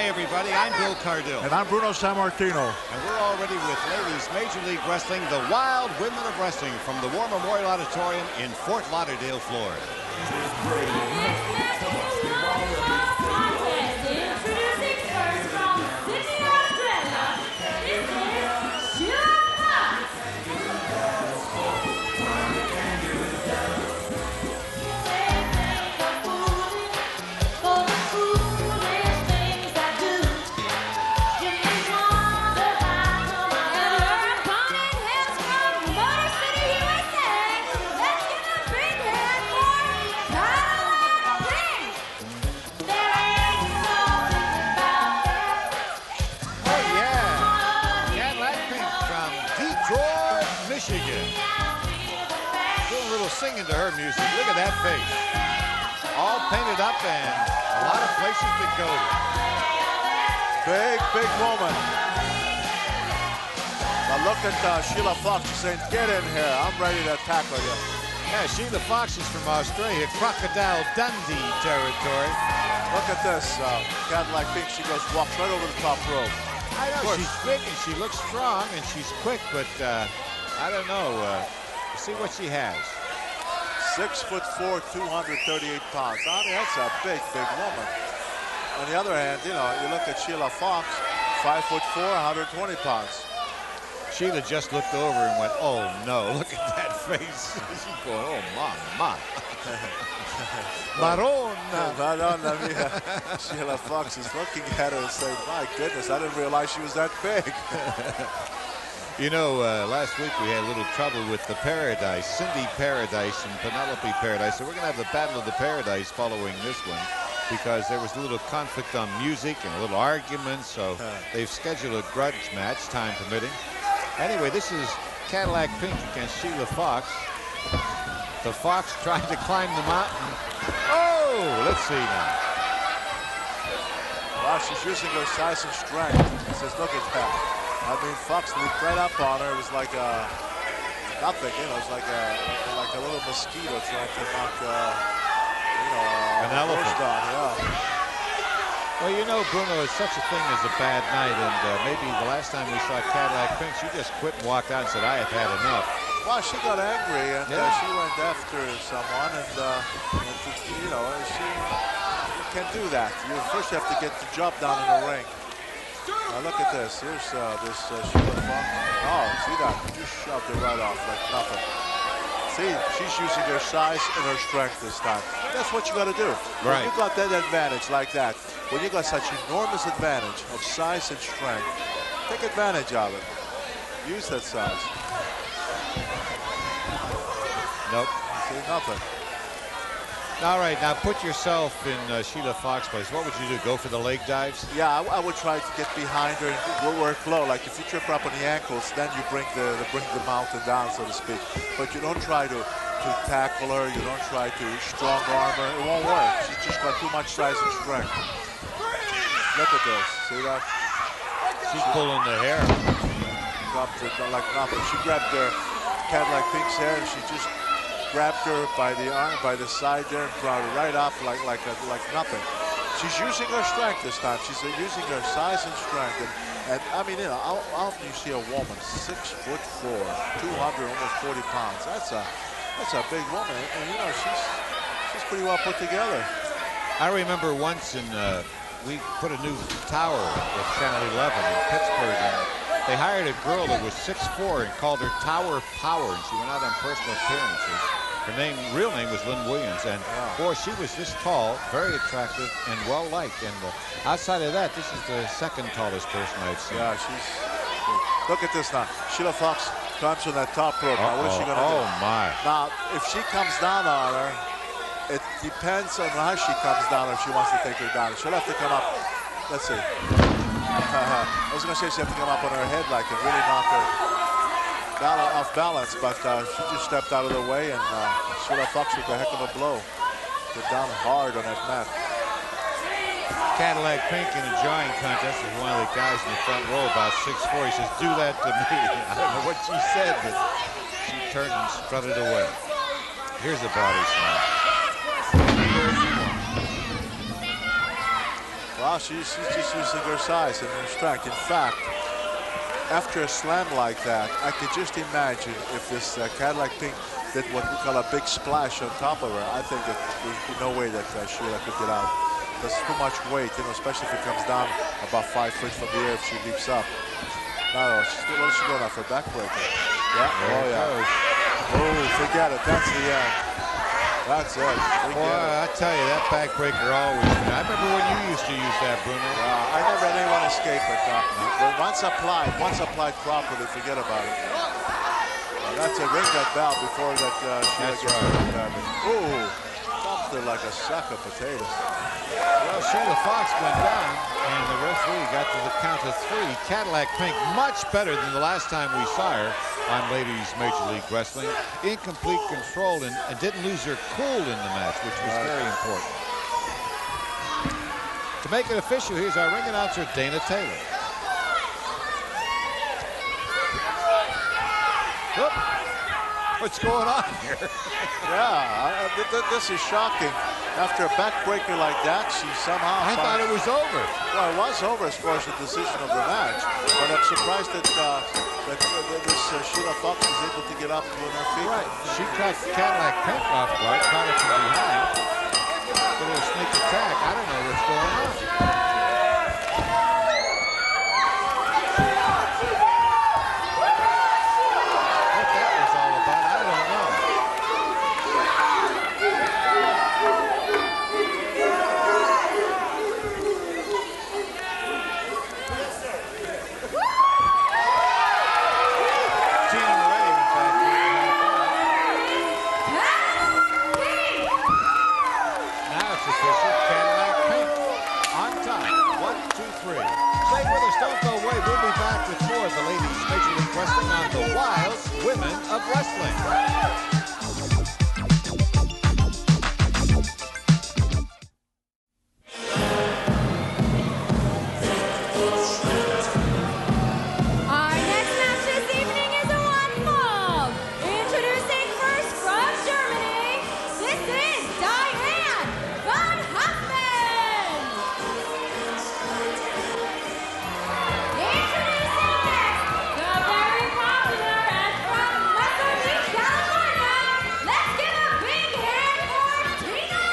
everybody. I'm Bill Cardille. And I'm Bruno Sammartino. And we're all ready with ladies Major League Wrestling, the Wild Women of Wrestling from the War Memorial Auditorium in Fort Lauderdale, Florida. Singing to her music. Look at that face. All painted up and a lot of places to go. Big woman. Now look at Sheila Fox saying, get in here. I'm ready to tackle you. Yeah, Sheila Fox is from Australia, Crocodile Dundee territory. Look at this. Cadillac Pink, she goes, walks right over the top rope. I know, she's big and she looks strong and she's quick, but I don't know. See what she has. 6'4", 238 pounds. I mean, that's a big woman. On the other hand, you know, you look at Sheila Fox, 5'4", 120 pounds. Sheila just looked over and went, oh no, look at that face. She's going, oh, mama. Marona. Sheila Fox is looking at her and saying, my goodness, I didn't realize she was that big. You know, last week we had a little trouble with the Paradise, Cindy Paradise and Penelope Paradise. So we're going to have the Battle of the Paradise following this one because there was a little conflict on music and a little argument. So they've scheduled a grudge match, time permitting. Anyway, this is Cadillac Pink against Sheila Fox. The Fox trying to climb the mountain. Oh, let's see now. Wow, she's using her size and strength. He says, look at that. I mean, Fox leaped right up on her. It was like nothing, you know. It was like a little mosquito trying to knock, an elephant. On, yeah. Well, you know, Bruno, it's such a thing as a bad night, and maybe the last time we saw Cadillac Pink, she just quit and walked out and said, I have had enough. Well, she got angry, and she went after someone, and you know, you can't do that. You first have to get the job done in the ring. Now look at this. Here's this Sheila Fox. Oh, see that? She just shoved it right off like nothing. See, she's using her size and her strength this time. That's what you got to do. Right. When you got that advantage like that, when you got such enormous advantage of size and strength, take advantage of it. Use that size. Nope. See, nothing. All right, now put yourself in Sheila Fox's place. What would you do? Go for the leg dives? Yeah, I would try to get behind her and work low. Like if you trip her up on the ankles, then you bring the mountain down, so to speak. But you don't try to tackle her. You don't try to strong arm her. It won't work. She's just got too much size and strength. Look at this. See that? She's pulling the hair. Dropped it like nothing. She grabbed her Cadillac Pink's hair and she just grabbed her by the arm, by the side there, and brought her right up like nothing. She's using her strength this time. She's using her size and strength. And I mean, you know, how often you see a woman 6'4", 200, almost 40 pounds. That's a big woman, and you know, she's pretty well put together. I remember once we put a new tower with Channel 11 in Pittsburgh, and they hired a girl that was 6'4" and called her Tower Power, and she went out on personal appearances. Her real name was Lynn Williams, and boy, she was this tall, very attractive, and well-liked. And outside of that, this is the second tallest person I've seen. Yeah, she's. Look at this now. Sheila Fox comes on that top rope. Now, what is she going to do? Oh, my. Now, if she comes down on her, it depends on how she comes down, if she wants to take her down. She'll have to come up. Let's see. I was going to say she have to come up on her head like and really knock her off balance, but she just stepped out of the way, and Sheila Fox took a heck of a blow. Put down hard on that mat. Cadillac Pink in a drawing contest with one of the guys in the front row, about 6'4". He says, do that to me. I don't know what she said, but she turned and strutted away. Here's a body slam. Well, Wow, she's just using her size and her strength. In fact, after a slam like that, I could just imagine if this Cadillac Pink did what we call a big splash on top of her. I think that there's no way that Sheila could get out. That's too much weight, you know, especially if it comes down about 5 feet from the air if she leaps up. No, what is she doing off her backbreaker? Yeah, oh yeah. Oh, forget it, that's the end. That's it. Boy, I tell you, that backbreaker always. I remember when you used to use that, Bruno. Yeah, I never had anyone escape it. But once applied properly, forget about it. That's a ring that bell before that. That's right. Ooh, dumped her like a sack of potatoes. Well, Sheila Fox went down, and the referee got to the count of 3. Cadillac Pink much better than the last time we saw her on Ladies Major League Wrestling. In complete control and didn't lose her cool in the match, which was very important. To make it official, here's our ring announcer, Dana Taylor. Oop. What's going on here? Yeah, this is shocking. After a backbreaker like that, she somehow... I thought it was over. Well, it was over as far as the decision of the match. But I'm surprised that, this Sheila Fox was able to get up to her feet. Right. She cut Cadillac Pink off guard, caught her from behind. A little sneak attack. I don't know what's going on. What that was all about, I don't know. Tina Moretti, in fact, now it's official. Cadillac Pink on top. 1, 2, 3. Stay with us. Don't go away. We'll be back with more of the Ladies Major League Wrestling on the Wild Women of Wrestling. Our next match this evening is a one-fall. Introducing first from Germany, this is Diane von Hoffman. Introducing next, the very popular and from Western Beach, California. Let's give a big hand for Tina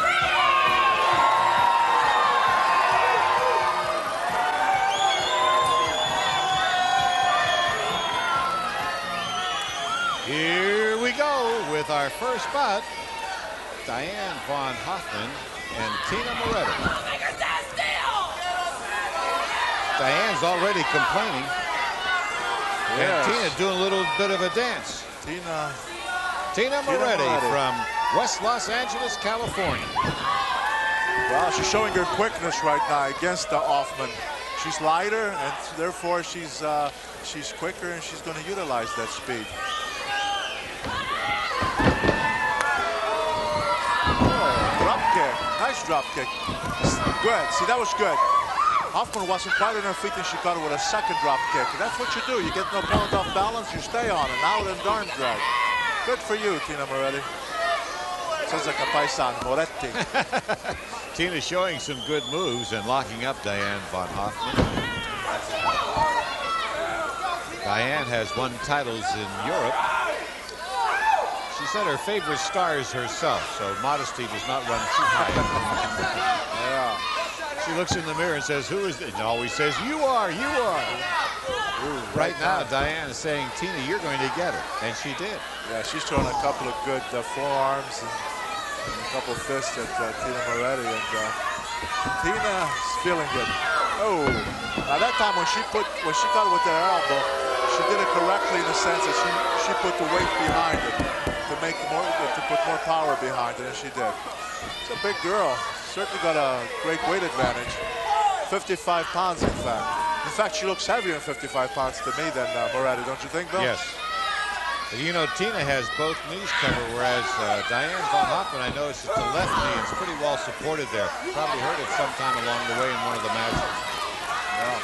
Moretti. Here we go with our first bout. Diane von Hoffman and Tina Moretti. Diane's already complaining. And Yes. Tina doing a little bit of a dance. Tina Moretti Moretti. from West Los Angeles, California. Well, she's showing her quickness right now against Hoffman. She's lighter, and therefore she's quicker, and she's going to utilize that speed. Oh, drop kick. Nice drop kick. Good. See, that was good. Hoffman wasn't quite on her feet, and she caught her with a second drop kick. That's what you do. You get an opponent off balance, you stay on it. Now with an arm drag. Good for you, Tina Moretti. Sounds like a paisan, Moretti. Tina showing some good moves and locking up Diane von Hoffman. Diane has won titles in Europe. She said her favorite star is herself, so modesty does not run too high. Yeah. She looks in the mirror and says, "Who is it?" And always says, "You are, you are." Ooh, Right now, Diane is saying, "Tina, you're going to get it," and she did. Yeah, she's throwing a couple of good forearms and a couple of fists at Tina Moretti, and Tina's feeling good. Oh, now that time when she got it with her elbow, she did it correctly in the sense that she put the weight behind it to put more power behind it, and she did. She's a big girl. Certainly got a great weight advantage. 55 pounds, in fact. In fact, she looks heavier than 55 pounds to me than Moretti, don't you think, Bill? Yes. You know, Tina has both knees covered, whereas Diane von Hoffman, I noticed it's the left knee. It's pretty well supported there. Probably hurt it sometime along the way in one of the matches. Yeah.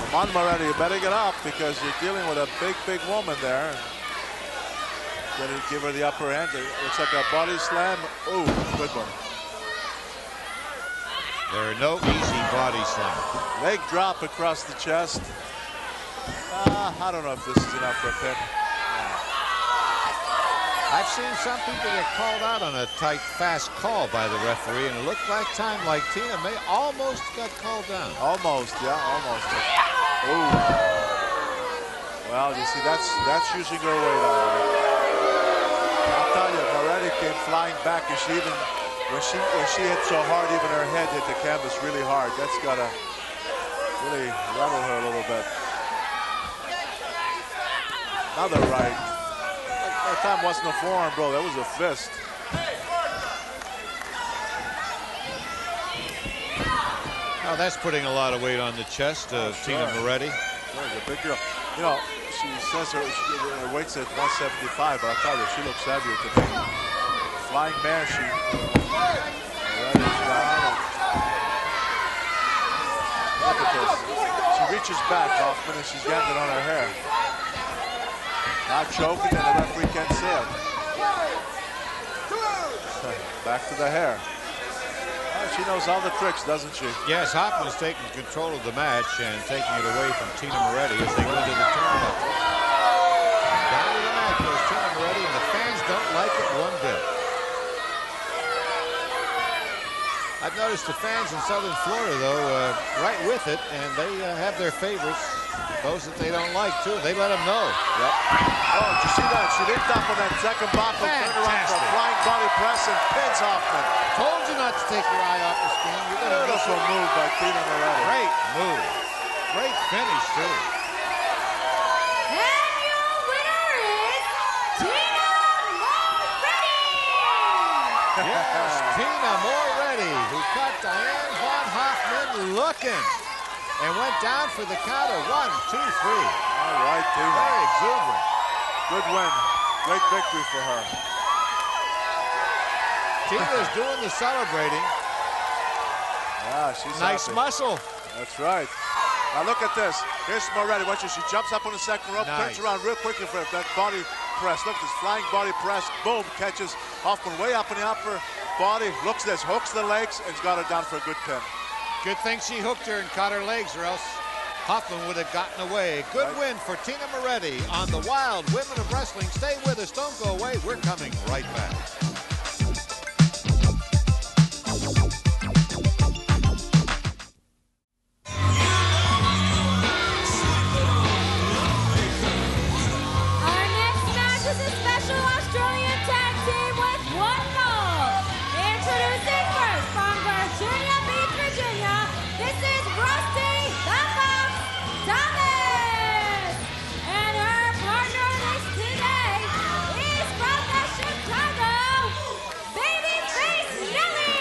Come on, Moretti, you better get up because you're dealing with a big woman there. Better give her the upper hand. It looks like a body slam. Oh, good one. There are no easy body slams. Leg drop across the chest. I don't know if this is enough for a pin. I've seen some people get called out on a tight, fast call by the referee, and it looked like Tina May almost got called down. Almost, yeah, almost. Ooh. Well, you see, that's using her weight on her. I'll tell you, Moretti came flying back, and she even, when she hit so hard, even her head hit the canvas really hard. That's gotta really rattle her a little bit. Another right. That time wasn't a forearm, bro. That was a fist. Now that's putting a lot of weight on the chest of Tina Moretti. Sure, a big girl. You know, she says her weight's at 175, but I tell you, she looks heavier to me. Flying mare, she. Moretti's down. Look at this. She reaches back, Hoffman, and she's getting it on her hair. Not choking, and the referee can't see it. Back to the hair. Well, she knows all the tricks, doesn't she? Yes, Hoffman's taking control of the match and taking it away from Tina Moretti as they go into the turnbuckle. Down to the mat goes Tina Moretti, and the fans don't like it one bit. I've noticed the fans in Southern Florida, though, right with it, and they have their favorites. Those that they don't like, too. They let them know. Yep. Oh, did you see that? She linked up on that second bopper, turned around for a flying body press and pins Hoffman. Told you not to take your eye off the screen. You're going to miss Beautiful move by Tina Moretti. Great move. Great finish, too. And your winner is Tina Moretti! Yes, Tina Moretti, who caught Diane von Hoffman looking and went down for the count of 1, 2, 3. All right, Tina. Very exuberant. Good win. Great victory for her. Tina's doing the celebrating. Yeah, she's Nice happy. muscle. That's right. Now look at this. Here's Moretti. Watch this. She jumps up on the second rope, Nice. turns around real quickly for that body press. Look at this flying body press. Boom, catches Hoffman way up in the upper body. Looks this, hooks the legs, and's got her down for a good pin. Good thing she hooked her and caught her legs, or else Hoffman would have gotten away. Good win for Tina Moretti on the Wild Women of Wrestling. Stay with us. Don't go away. We're coming right back. Our next match is a special Australian tag team with one goal. Introducing first from Virginia Beach, Virginia, this is Rusty the Fox Thomas. And her partner this today is from the Chicago, Babyface Nelly.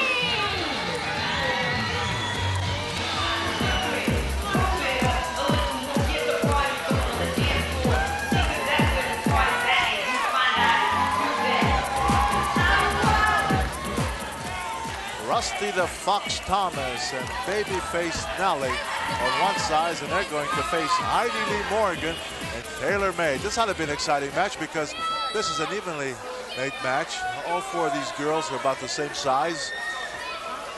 Rusty the Fox Thomas and Babyface Nelly on one side, and they're going to face Heidi Lee Morgan and Taylor May. This ought to be an exciting match because this is an evenly made match. All four of these girls are about the same size,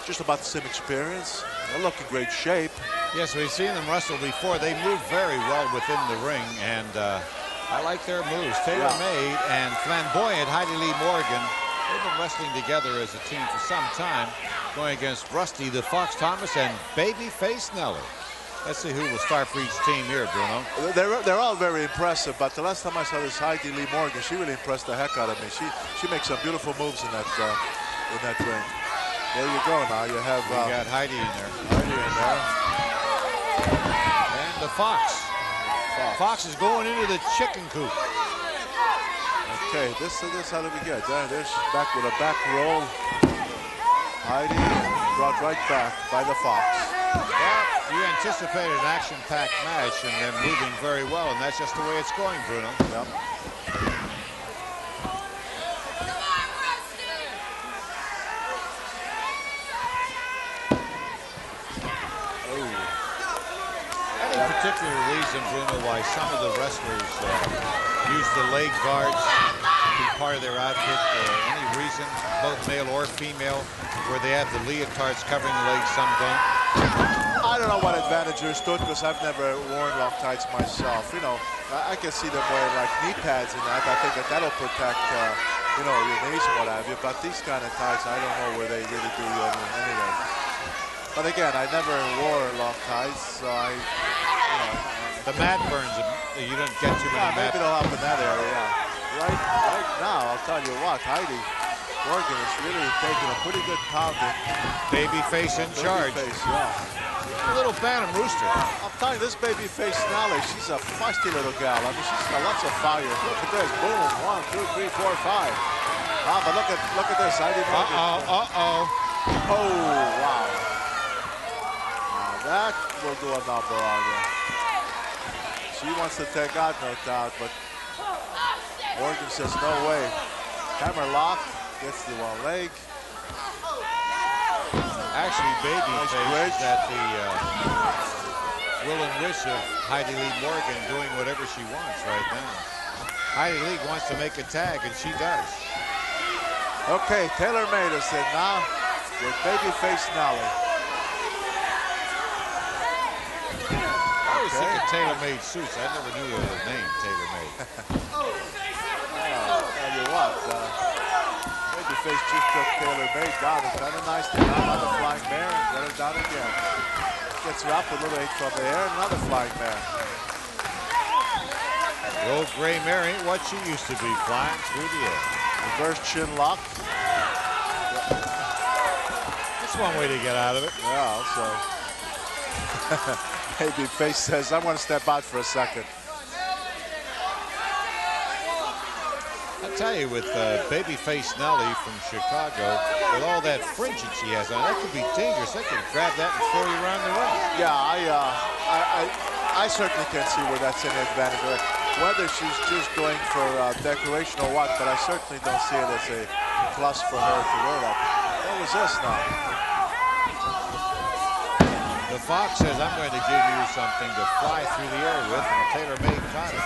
just about the same experience. They look in great shape. Yes, we've seen them wrestle before. They move very well within the ring, and I like their moves. Taylor May and flamboyant Heidi Lee Morgan, they've been wrestling together as a team for some time, going against Rusty the Fox Thomas and Babyface Nelly. Let's see who will start for each team here, Bruno. They're all very impressive, but the last time I saw this Heidi Lee Morgan, she really impressed the heck out of me. She makes some beautiful moves in that ring. There you go. Now you have We got Heidi in there. Heidi in there. And the Fox. Fox is going into the chicken coop. Okay, this ought to be good. There's back with a back roll. Heidi brought right back by the Fox. Well, you anticipated an action-packed match, and they're moving very well, and that's just the way it's going, Bruno. Yep. Any particular reason, Bruno, why some of the wrestlers use the leg guards? be part of their outfit? Any reason, both male or female, where they have the leotards covering the legs, some don't? I don't know what advantage there stood because I've never worn long tights myself. You know, I can see them wearing like knee pads and that. I think that that'll protect, you know, your knees and what have you. But these kind of tights, I don't know where they really do anything. But again, I never wore long tights, so I, you know. The mat burns, you don't get too many maybe it'll help in that area, yeah. Right now, I'll tell you what, Heidi Morgan is really taking a pretty good pounding. Babyface in charge. Babyface, yeah. A little Bantam Rooster. I'm telling you, this babyface Nally, she's a feisty little gal. I mean, she's got lots of fire. Look at this, boom, 1, 2, 3, 4, 5. Ah, but look at this, Heidi Morgan. Uh-oh. Oh, wow. Now that will do a number on you. She wants to take out, no doubt, but Morgan says no way. Hammer lock, gets the one leg. Actually, Babyface is at the will and wish of Heidi Lee Morgan doing whatever she wants right now. Heidi Lee wants to make a tag, and she does. Okay, TaylorMade is in now with Babyface Nally. I always think of TaylorMade suits. I never knew the name TaylorMade. Tell you what, Babyface just took TaylorMade down. It's kind of nice to have another flying mare and get her down again. Gets her up a little 8 from the air, another flying mare. The old gray mare ain't what she used to be, flying through the air. Reverse chin lock. That's one way to get out of it. Yeah, also. Babyface says, I want to step out for a second. I'll tell you, with Babyface Nelly from Chicago, with all that fringe that she has on, that could be dangerous. That could grab that and throw you around the ring. Yeah, I certainly can see where that's an advantage. Whether she's just going for decoration or what, but I certainly don't see it as a plus for her to wear that. What was this now? The Fox says, I'm going to give you something to fly through the air with, and TaylorMade caught it.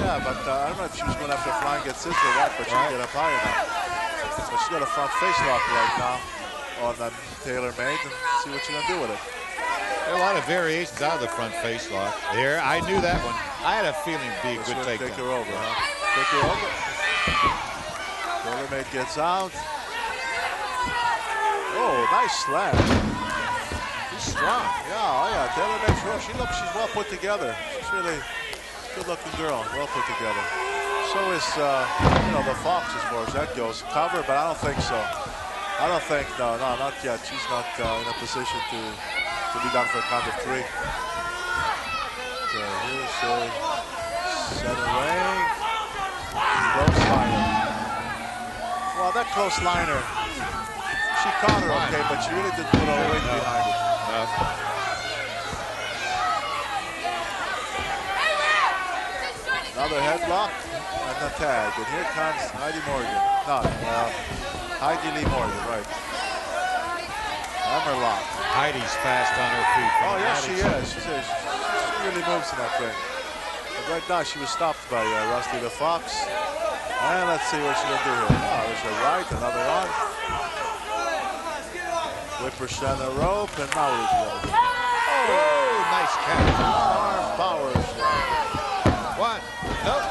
Yeah, but I don't know if she was going after flying get scissor or what, but she can get up higher now. But she's got a front face lock right now on TaylorMade, and see what she's going to do with it. There are a lot of variations out of the front face lock. There, I knew that one. I had a feeling it'd be a good takedown. Take her over, huh? Take her over. TaylorMade gets out. Oh, nice slam. He's strong. Yeah, TaylorMade's real. She's well put together. She's really good-looking girl, well put together. So is, you know, the Fox as far as that goes. Cover, but I don't think so. I don't think, no, not yet. She's not in a position to be done for a count of 3. Okay, here's center ring. Close liner. Well, that close liner, she caught her okay, but she really didn't put all the weight behind it. Another headlock and the tag. And here comes Heidi Morgan. No, Heidi Lee Morgan, right. Hammer lock. Heidi's fast on her feet. Oh, yes, she is. She really moves in that thing. But right now, she was stopped by Rusty the Fox. And let's see what she's going to do here. Oh, there's a right, another arm. Whipper center rope, and now what is going to do? Oh, nice catch. Arm power slam. One. Nope.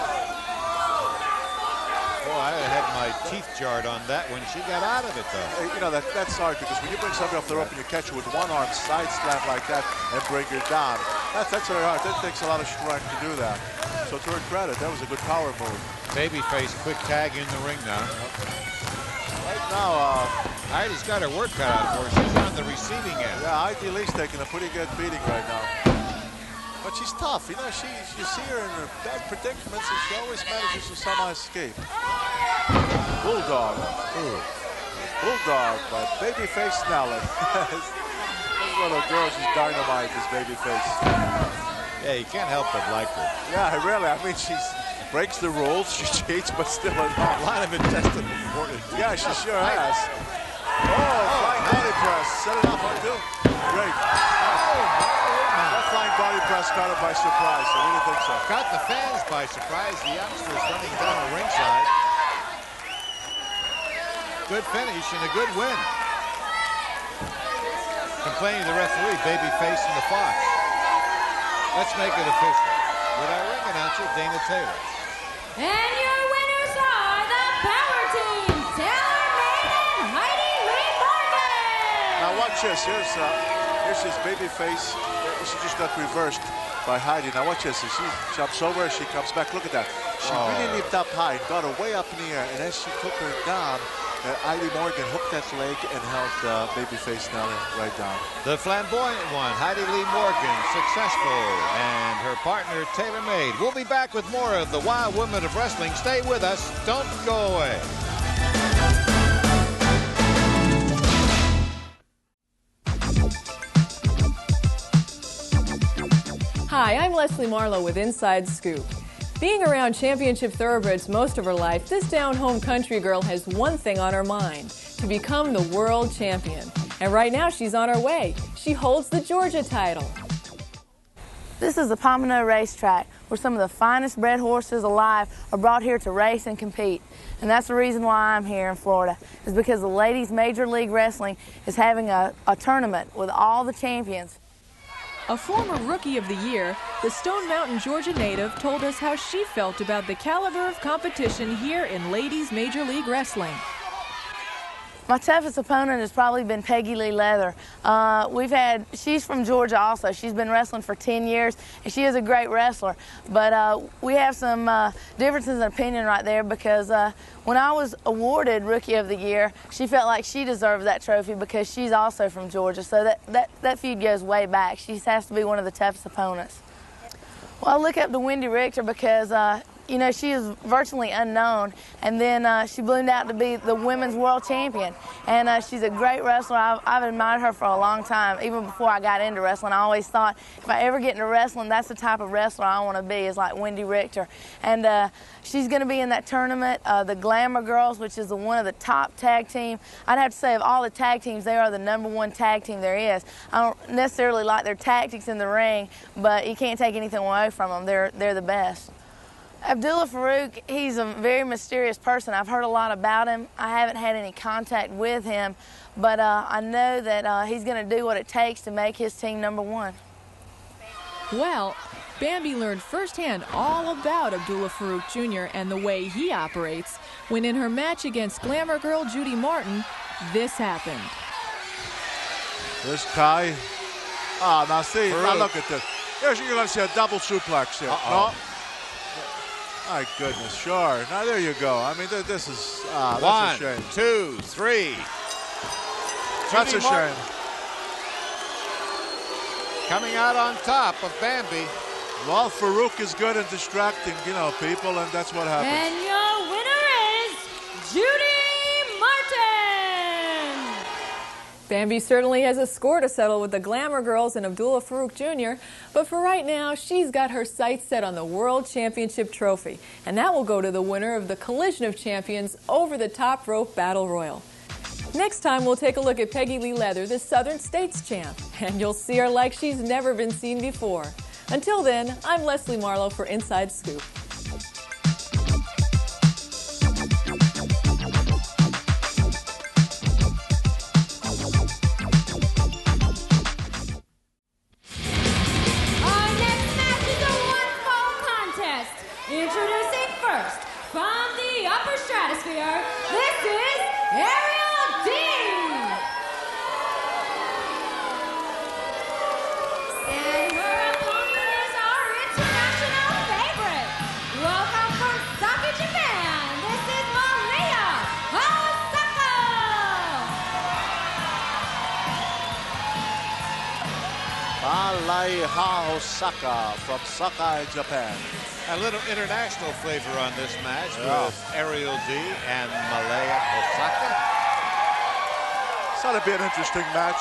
Boy, I had my teeth jarred on that when she got out of it, though. You know, that's hard because when you bring somebody off the rope and you catch her with one arm side slam like that and bring her down, that's very hard. That takes a lot of strength to do that. So to her credit, that was a good power move. Babyface, quick tag in the ring now. Right now, Heidi's got her work cut out for her. She's on the receiving end. Yeah, Heidi Lee's taking a pretty good beating right now. But she's tough. You know, you see her in bad predicaments and she always manages to somehow escape. Bulldog. Ooh. Bulldog by Babyface Nally. This little girl, she's dynamite, this Babyface. Yeah, you can't help but like her. Yeah, really. I mean, she breaks the rules. She cheats, but still a lot of intestine before it. Yeah, she sure has. Oh, flying body press. Set it up on 2. Great. That flying body press caught her by surprise. I really think so. Caught the fans by surprise. The youngsters running down the ringside. good finish and a good win. Complaining to the referee, babyface and the Fox. Let's make it official with our ring announcer, Dana Taylor. And your winners are the Power Team, Taylor Made and Heidi Lee Morgan. Now watch this. Here's his babyface. She just got reversed by Heidi. Now watch this. She jumps over, she comes back. Look at that. She really leaped up high and got her way up in the air. And as she took her down, Heidi Morgan hooked that leg and held babyface Nelly right down. The flamboyant one, Heidi Lee Morgan, successful, and her partner, Taylor Made. We'll be back with more of the Wild Women of Wrestling. Stay with us. Don't go away. Hi, I'm Leslie Marlowe with Inside Scoop. Being around championship thoroughbreds most of her life, this down-home country girl has one thing on her mind: to become the world champion. And right now she's on her way. She holds the Georgia title. This is the Pompano Racetrack, where some of the finest bred horses alive are brought here to race and compete. And that's the reason why I'm here in Florida, is because the Ladies Major League Wrestling is having a tournament with all the champions. A former Rookie of the Year, the Stone Mountain, Georgia native told us how she felt about the caliber of competition here in Ladies Major League Wrestling. My toughest opponent has probably been Peggy Lee Leather. She's from Georgia also. She's been wrestling for 10 years, and she is a great wrestler. But we have some differences in opinion right there, because when I was awarded Rookie of the Year, she felt like she deserved that trophy because she's also from Georgia. So that feud goes way back. She has to be one of the toughest opponents. Well, I look up to Wendy Richter because you know, she is virtually unknown, and then she bloomed out to be the women's world champion. And she's a great wrestler. I've admired her for a long time. Even before I got into wrestling, I always thought if I ever get into wrestling, that's the type of wrestler I want to be, is like Wendy Richter. And she's going to be in that tournament, the Glamour Girls, which is one of the top tag team. I'd have to say, of all the tag teams, they are the #1 tag team there is. I don't necessarily like their tactics in the ring, but you can't take anything away from them. They're the best. Abdullah Farouk, he's a very mysterious person. I've heard a lot about him. I haven't had any contact with him, but I know that he's going to do what it takes to make his team #1. Well, Bambi learned firsthand all about Abdullah Farouk Jr. and the way he operates when in her match against Glamour Girl Judy Martin, this happened. There's Kai. Now see, now look at this. You're going to see a double suplex here. No? My goodness, sure. Now there you go. I mean, this is that's a shame. 1, 2, 3. That's a shame. Coming out on top of Bambi. Well, Farouk is good at distracting, you know, people, and that's what happens. And your winner is Judy Martin. Bambi certainly has a score to settle with the Glamour Girls and Abdullah Farouk Jr., but for right now, she's got her sights set on the World Championship trophy, and that will go to the winner of the Collision of Champions Over the Top Rope Battle Royal. Next time, we'll take a look at Peggy Lee Leather, the Southern States champ, and you'll see her like she's never been seen before. Until then, I'm Leslie Marlowe for Inside Scoop. Introducing first, from the upper stratosphere, this is Ariel D. And her opponent is our international favorite. Welcome from Saki, Japan. This is Maria Osaka. Malaya Osaka from Sakai, Japan. A little international flavor on this match with Ariel D and Malaya Osaka. It's going to be an interesting match.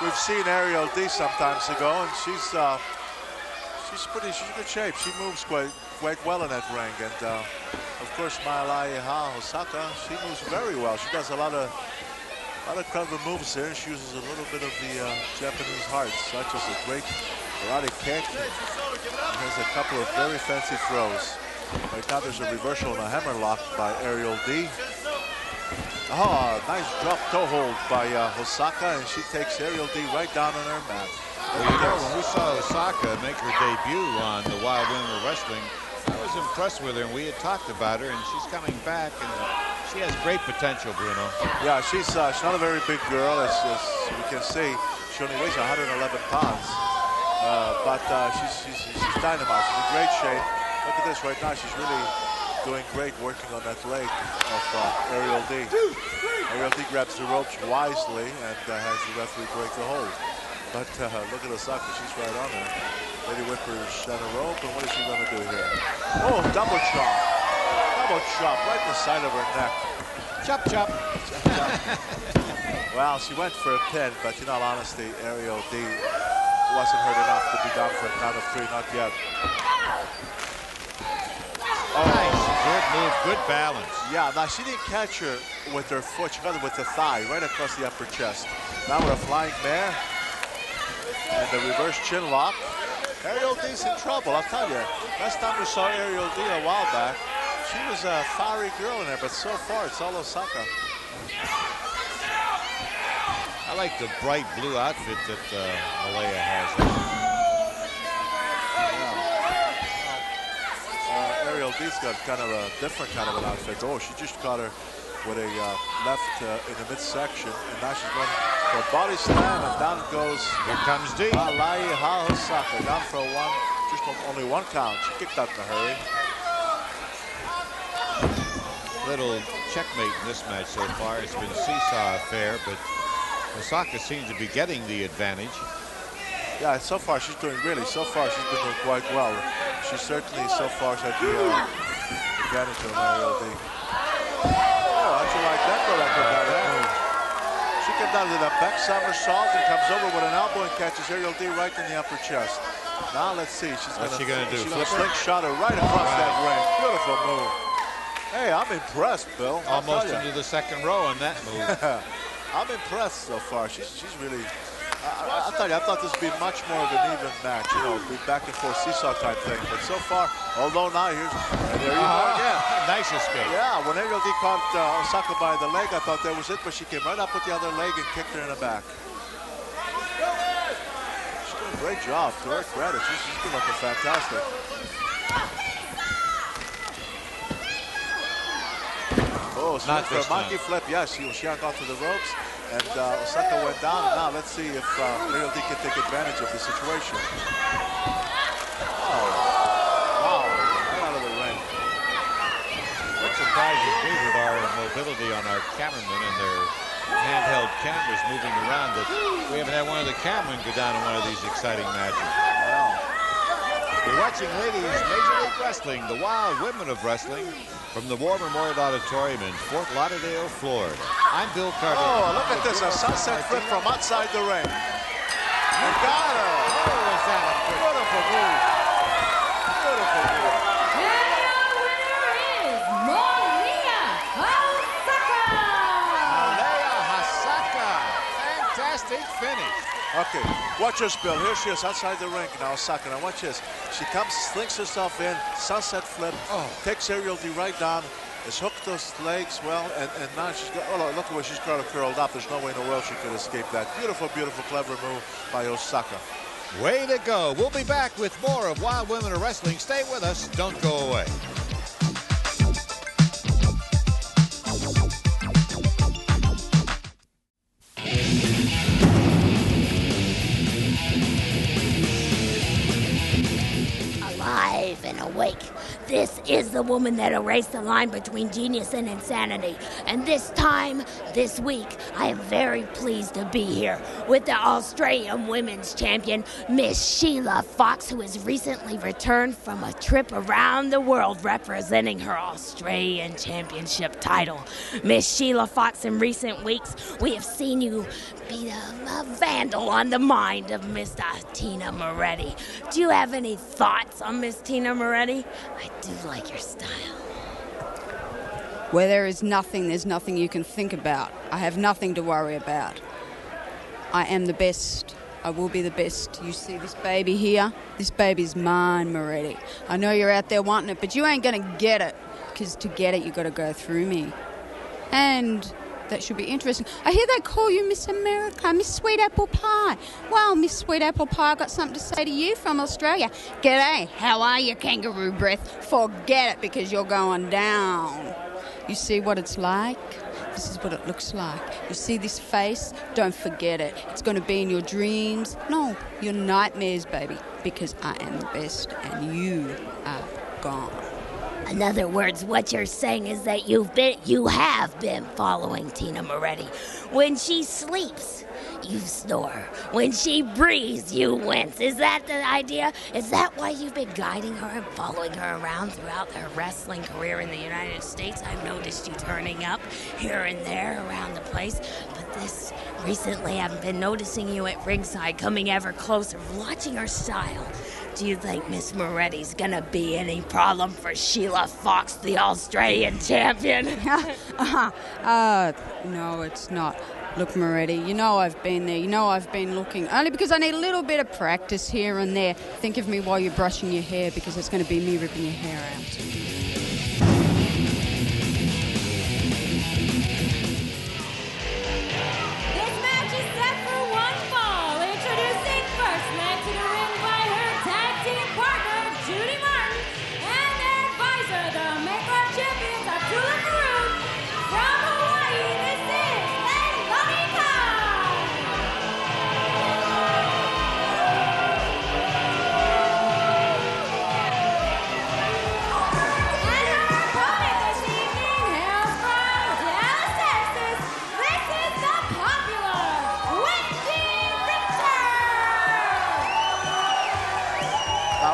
We've seen Ariel D some times ago, and she's in good shape. She moves quite well in that ring, and of course Malaya Osaka, she moves very well. She does a lot of clever moves there. She uses a little bit of the Japanese heart, such as a great karate kick. Has a couple of very fancy throws. Right now there's a reversal and a hammerlock by Ariel D. Oh, nice drop toe hold by Osaka, and she takes Ariel D right down on her mat. Well, you know, when we saw Osaka make her debut on the Wild Women of Wrestling, I was impressed with her, and we had talked about her, and she's coming back, and she has great potential, Bruno. Yeah, she's not a very big girl, as you can see. She only weighs 111 pounds, but she's dynamite. She's in great shape. Look at this right now. She's really doing great working on that leg of Ariel D. Ariel D grabs the ropes wisely and has the referee break the hold. But look at Osaka, she's right on there. Lady Whipper's on a rope, and what is she going to do here? Oh, double chop. Double chop right in the side of her neck. Chop, chop. Well, she went for a pin, but in all honesty, Ariel D wasn't hurt enough to be down for a count of 3, not yet. Oh, nice. Good move, good balance. Yeah, now she didn't catch her with her foot. She got it with the thigh, right across the upper chest. Now with a flying mare and the reverse chin lock. Ariel D's in trouble, I'll tell you. Last time we saw Ariel D a while back, she was a fiery girl in there, but so far it's all Osaka. I like the bright blue outfit that Malaya has. Ariel D's got kind of a different kind of an outfit. Oh, she just caught her with a left in the midsection, and now she's going for a body slam, and down goes. Here comes D. Malaya Osaka down for only one count. She kicked out in a hurry. Little checkmate in this match so far. It's been seesaw affair, but Osaka seems to be getting the advantage. Yeah, so far she's doing so far she's been doing quite well. She certainly so far has had the advantage of Ariel D. Oh, how'd you like that go down? She came down to the back somersault and comes over with an elbow and catches Ariel D right in the upper chest. Now let's see. What's she gonna do? She's gonna slingshot her right across that ring. Beautiful move. Hey, I'm impressed, Bill. Almost into the second row on that move. I'm impressed so far. She's really. I'll tell you, I thought this would be much more of an even match, you know, be back and forth seesaw type thing. But so far, although now there you go again. Nice escape. Yeah, when Ariel D caught Osaka by the leg, I thought that was it, but she came right up with the other leg and kicked her in the back. She's doing a great job. To her credit, she's been looking fantastic. Oh, so for a monkey flip. Yes, she hung onto the ropes. And Osaka went down, and now let's see if Ariel D can take advantage of the situation. Oh, wow, right out of the ring. What surprises me with our mobility on our cameramen and their handheld cameras moving around that we haven't had one of the cameramen go down in one of these exciting matches. Wow. You're watching, ladies, Major League Wrestling, the Wild Women of Wrestling, from the War Memorial Auditorium in Fort Lauderdale, Florida. I'm Bill Carter. Oh, look at this, a sunset flip from outside the ring. You got her. Oh, was that a Beautiful move. Beautiful move. And our winner is Malaya Osaka. Fantastic finish. Okay, watch this, Bill. Here she is outside the ring now, Osaka. Now watch this. She comes, slings herself in, sunset flip, takes Ariel D right down, has hooked those legs well, and now she's got, oh, look at where she's got her curled up. There's no way in the world she could escape that. Beautiful, beautiful, clever move by Osaka. Way to go. We'll be back with more of Wild Women of Wrestling. Stay with us. Don't go away. Alive and awake. This is the woman that erased the line between genius and insanity. And this time, this week, I am very pleased to be here with the Australian Women's Champion, Miss Sheila Fox, who has recently returned from a trip around the world representing her Australian Championship title. Miss Sheila Fox, in recent weeks, we have seen you be a vandal on the mind of Miss Tina Moretti. Do you have any thoughts on Miss Tina Moretti? I do like your style. Where there is nothing, there's nothing you can think about. I have nothing to worry about. I am the best. I will be the best. You see this baby here? This baby's mine, Moretti. I know you're out there wanting it, but you ain't going to get it. Because to get it, you got to go through me. And that should be interesting. I hear they call you Miss America, Miss Sweet Apple Pie. Well, Miss Sweet Apple Pie, I got something to say to you from Australia. G'day, how are you, kangaroo breath? Forget it, because you're going down. You see what it's like? This is what it looks like. You see this face? Don't forget it. It's going to be in your dreams. No, your nightmares, baby, because I am the best and you are gone. In other words, what you're saying is that you have been following Tina Moretti. When she sleeps, you snore. When she breathes, you wince. Is that the idea? Is that why you've been guiding her and following her around throughout her wrestling career in the United States? I've noticed you turning up here and there around the place. But this recently, I've been noticing you at ringside, coming ever closer, watching her style. Do you think Miss Moretti's gonna be any problem for Sheila Fox, the Australian champion? No, it's not. Look, Moretti, you know I've been there. You know I've been looking. Only because I need a little bit of practice here and there. Think of me while you're brushing your hair, because it's going to be me ripping your hair out.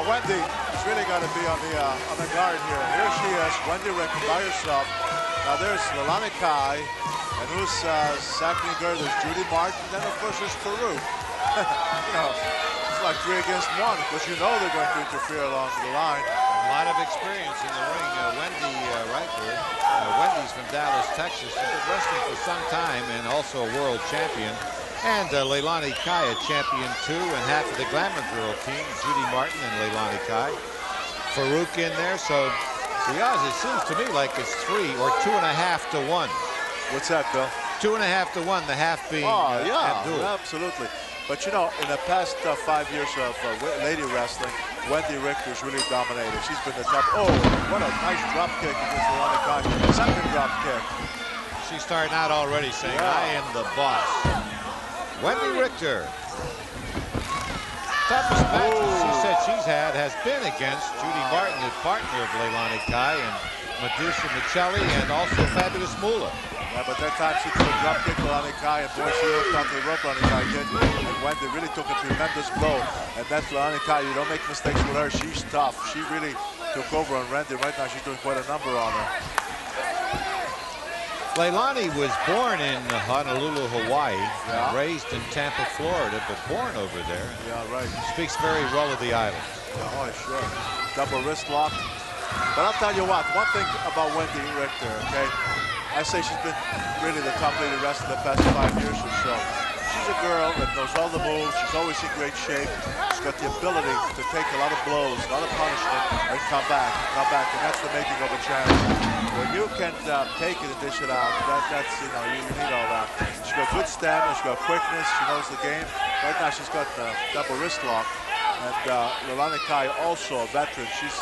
Wendy is really got to be on the guard here. Here she is, Wendy Richter by herself. Now there's Leilani Kai, and who's sacking her? There's Judy Martin, then of course there's Farouk. You know, it's like 3 against 1, because you know they're going to interfere along the line. A lot of experience in the ring. Wendy Richter. Wendy's from Dallas, Texas. She's been wrestling for some time and also a world champion. And Leilani Kai, a champion too, and half of the Glamour Girl team, Judy Martin and Leilani Kai. Farouk in there, so the odds, it seems to me like it's 3 or 2.5 to 1. What's that, Bill? 2.5 to 1, the half being yeah, Abdul. Absolutely. But you know, in the past 5 years of lady wrestling, Wendy Richter's really dominated. She's been the top. Oh, what a nice drop kick against Leilani Kai. Second drop kick. She's starting out already saying, I am the boss. Wendy Richter. Toughest matches she said she's had has been against Judy Martin, the partner of Leilani Kai, and Medusa Michelli, and also Fabulous Moolah. Yeah, but that time she took a drop kick to Leilani Kai, and boy, she hooked onto the rope. Leilani Kai did, and Wendy really took a tremendous blow. And that's Leilani Kai. You don't make mistakes with her. She's tough. She really took over on Wendy. Right now, she's doing quite a number on her. Leilani was born in Honolulu, Hawaii, and raised in Tampa, Florida, but born over there. Yeah, right. Speaks very well of the island. Oh, sure. Double wrist lock. But I'll tell you what, one thing about Wendy Richter, okay? I say she's been really the top lady wrestler the past 5 years or so. She's a girl that knows all the moves. She's always in great shape. She's got the ability to take a lot of blows, a lot of punishment, and come back. And that's the making of a champion. When you can take it and dish it out, that's you know, you need all that. She's got good stamina, she's got quickness, she knows the game. Right now she's got double wrist lock. And Leilani Kai, also a veteran. She's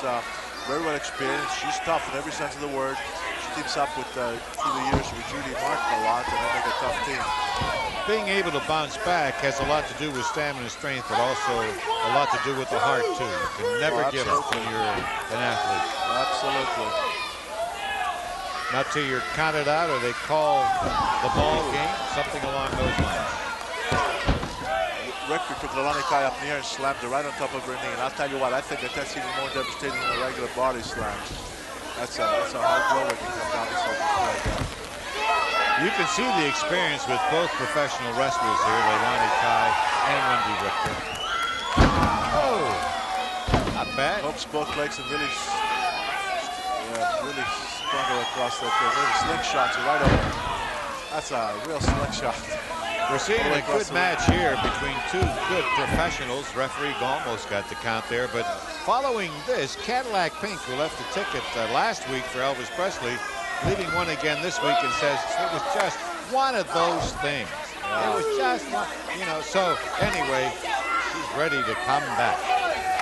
very well experienced. She's tough in every sense of the word. She teams up with through the years with Judy Martin a lot, and they make a tough team. Being able to bounce back has a lot to do with stamina and strength, but also a lot to do with the heart, too. You can never give up when you're an athlete. Absolutely. Not till you're counted out or they call the ball game, something along those lines. Richter took Leilani Kai up in the air and slammed her right on top of her knee. And I'll tell you what, I think that's even more devastating than a regular body slam. That's a hard blow when you come down to something like that. You can see the experience with both professional wrestlers here, Leilani Kai and Wendy Richter. Oh, not bad. Hooks both legs and really sprung her across that thing. Really slingshots are right over. That's a real slingshot. We're seeing a good match here between two good professionals. Referee almost got the count there, but following this, Cadillac Pink, who left the ticket last week for Elvis Presley, leaving one again this week, and says it was just one of those things. It was just one, you know. So anyway, she's ready to come back.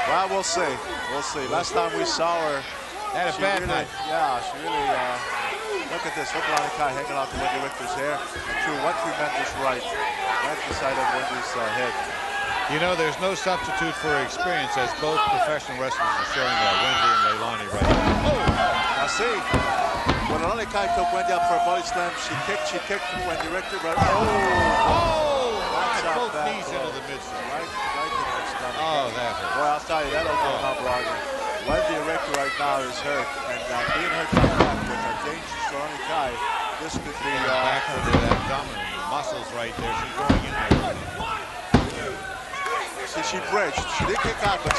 Well, we'll see. We'll see. Last time we saw her, Had a bad night. Yeah, she really. Look at this. Look at Lani Kai hanging out to Wendy Richter's hair. And threw one tremendous right the side of Wendy's head. You know, there's no substitute for experience, as both professional wrestlers are showing that, Wendy and Leilani right now. Oh! Now see, when Lani Kai took Wendy up for a body slam, she kicked Wendy Richter, but Oh! That's not Both bad, knees bro. into the midsection. right in the stomach. Oh, that hurt. Boy, I'll tell you, that'll go up, Roger. Wendy Richter right now is hurt, and being hurt like that with a dangerous Lani Kai, this could be Back to the abdomen, the muscles right there. She's going in there. See, she bridged. She did kick out, but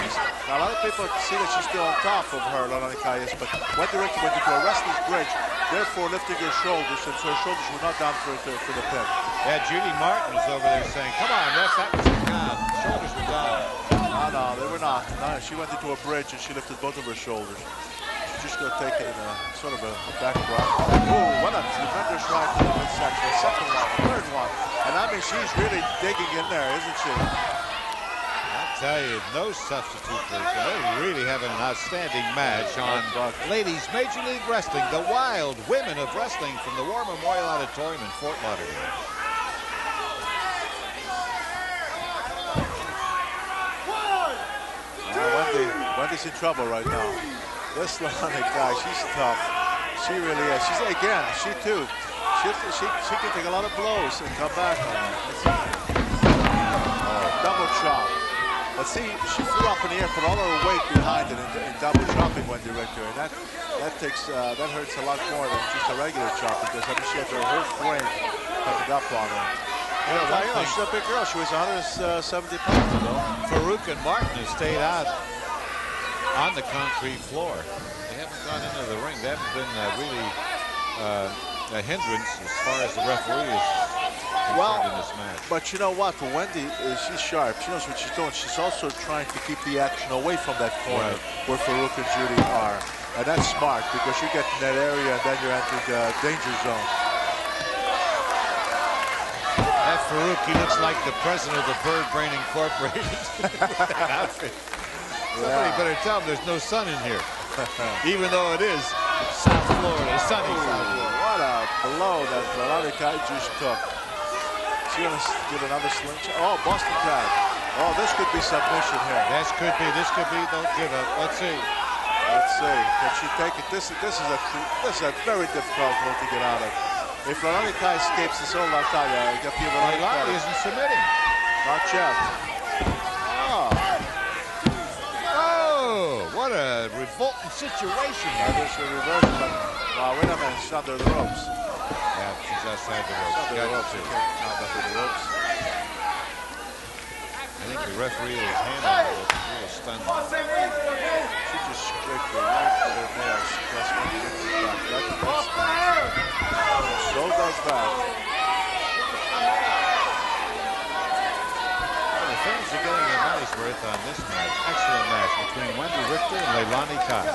now a lot of people see that she's still on top of her, Lani Kai is, but Wendy Richter went into a wrestler's bridge, therefore lifting her shoulders, and so her shoulders were not down for the pin. Yeah, Judy Martin was over there saying, come on, ref, that was down. Shoulders were down. No, they were not. No, she went into a bridge and she lifted both of her shoulders. She's just going to take it in a sort of a back drop. Ooh, what a tremendous right to the midsection. The second one, the third one. And I mean, she's really digging in there, isn't she? Tell you, no substitute for it. They're really having an outstanding match on Ladies Major League Wrestling, the Wild Women of Wrestling from the War Memorial Auditorium in Fort Lauderdale. Wendy's in trouble right now. This Lani Kai, she's tough. She really is. She's again, she too. She can take a lot of blows and come back on it. Double chop. But see, she flew up in the air, put all her weight behind it in double chopping Wendy Richter, and that hurts a lot more than just a regular chop, because I mean, she had her whole frame coming up on her. You know, she's a big girl. She was 170 pounds, you know. Farouk and Martin have stayed out on the concrete floor. They haven't gone into the ring. They haven't been really a hindrance as far as the referee is concerned in this match. But you know what? For Wendy, she's sharp. She knows what she's doing. She's also trying to keep the action away from that corner where Farouk and Judy are. And that's smart, because you get in that area and then you're entering the danger zone. That Farouk, he looks like the president of the Bird Brain Incorporated with that outfit. Somebody better tell him there's no sun in here. Even though it is South Florida, sunny South Florida. What a blow that Lani Kai just took. She's going to get another slingshot. Oh, Boston Crab. Oh, this could be submission here. This could be, don't give up. Let's see. Let's see. Can she take it? This is a very difficult one to get out of. If Lani Kai escapes this whole Natalia, Leilani isn't submitting. Not yet. Oh, what a revolting situation. There's a reverse, but wait a minute, she's under the ropes. Yeah, she's outside the ropes. Under the ropes. You can't count under the ropes. I think the referee was handling it a little stunned. She just kicked her right with her nails. That's when you get it back. So does that. The fans are getting their money's worth on this match. Excellent match between Wendy Richter and Leilani Kai.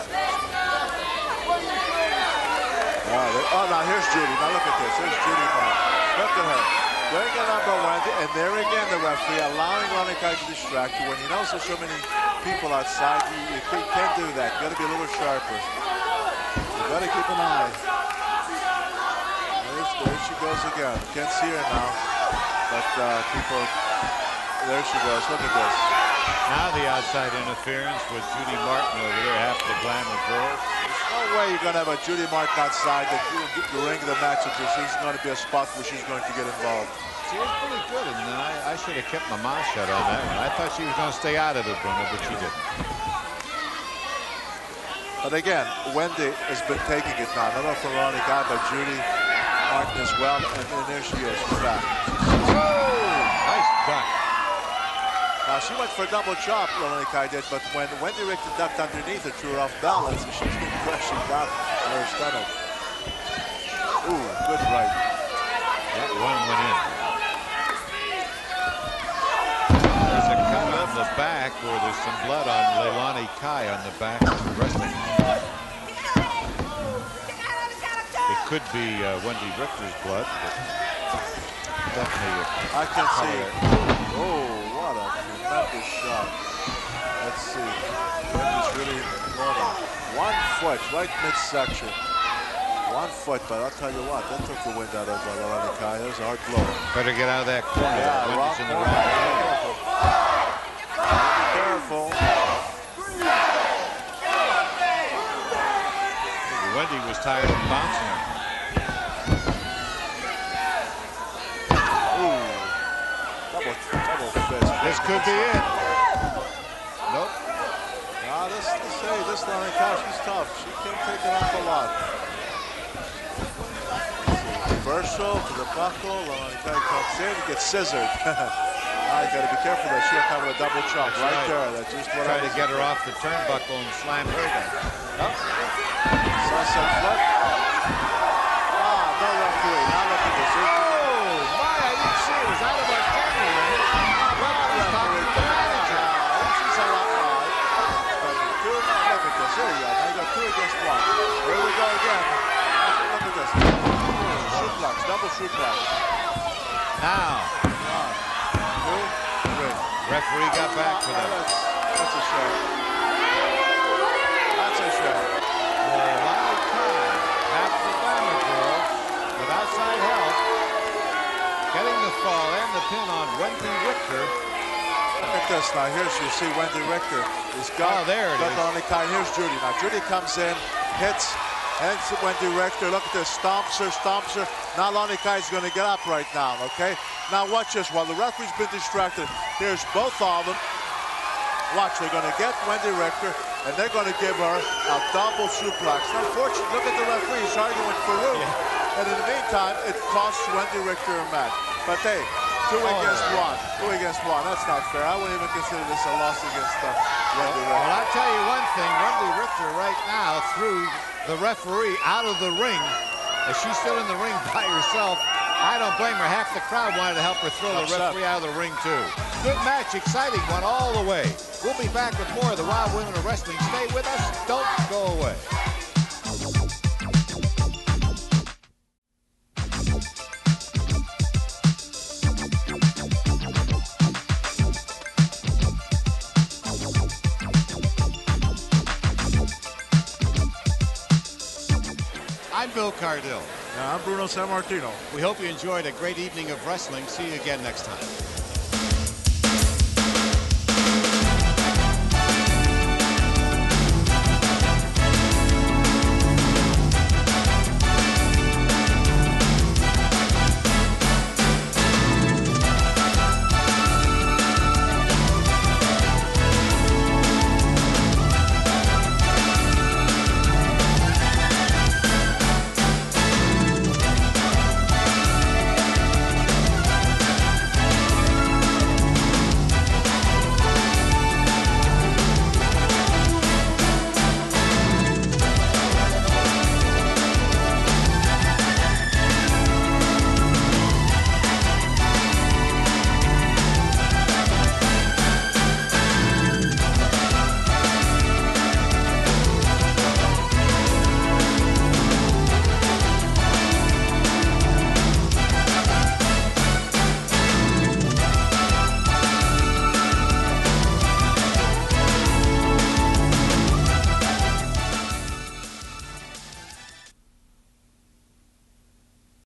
Now here's Judy. Now look at this. Here's Judy Martin. Look at her. Going it on by Wendy, and there again the referee allowing Lani Kai to distract you. When he knows there's so many people outside, you can't do that. You got to be a little sharper. You got to keep an eye. There she goes again. Can't see her now, but people. There she goes. Look at this. Now the outside interference with Judy Martin over there, half the glamour girls. There's no way you're going to have a Judy Martin outside the ring of the match if there's going to be a spot where she's going to get involved. She was pretty good, and I should have kept my mouth shut on that one. I thought she was going to stay out of it, Bruno, but she didn't. But again, Wendy has been taking it now. Not only from Lani Kai, but Judy Martin as well. And there she is. She's back. Nice duck. Now she went for a double chop, Lani Kai did, but when Wendy Richter ducked underneath it, threw her off balance, and she's been crushing down on her stomach. Ooh, good right. That one went in. There's a cut on the back where there's some blood on Leilani Kai on the back of the wrestling. It could be Wendy Richter's blood, but Definitely. I can see. Oh, what a tremendous shot. Let's see. Wendy's really going on. 1 foot, right midsection. 1 foot, but I'll tell you what, that took the wind out of Lalani Kai. That was a hard blow. Better get out of that corner. Yeah, wrong Wendy's in the corner. wrong Be careful. Wendy was tired of bouncing her. Ooh. Double fist. This could be it. Nope. Nah, this Lalani Kai, she's tough. She can take it off a lot. Reversal to the buckle. Lalani Kai comes in, gets scissored. I gotta be careful that she'll come with a double chop right there. That's just what Trying to get her off the turnbuckle and slam her down. Nope. Sunset flip. No referee. Now look at this. Oh, my, I didn't see it. It was out of our camera. He's talking to the manager. She's a lot wide. Look at this. Here you go. Now you got 2 against 1. Here we go again. Look at this. Suplex. Double suplex. Now. 1, 2, 3. Referee got back for that. That's a shame. That's a shame. Lalani Kai, half the Glamour Girls, with outside help, getting the fall and the pin on Wendy Richter. Look at this now. Here's you see Wendy Richter is got. Oh, there it is. Lalani Kai. Here's Judy. Now Judy comes in, hits Wendy Richter. Look at this. Stomps her. Now Lalani Kai is going to get up right now. Okay. Now watch this. While the referee's been distracted, here's both of them. Watch. They're going to get Wendy Richter, and they're going to give her a double suplex. Unfortunately, look at the referee. He's arguing with Farouk. Yeah. And in the meantime, it costs Wendy Richter a match. But hey, 2 against 1. 2 against 1. That's not fair. I wouldn't even consider this a loss against Wendy Richter. Well, I'll tell you one thing. Wendy Richter right now threw the referee out of the ring. As she's still in the ring by herself, I don't blame her. Half the crowd wanted to help her throw the referee out of the ring, too. Good match, exciting one all the way. We'll be back with more of the Wild Women of Wrestling. Stay with us. Don't go away. I'm Bill Cardille. I'm Bruno Sammartino. We hope you enjoyed a great evening of wrestling. See you again next time.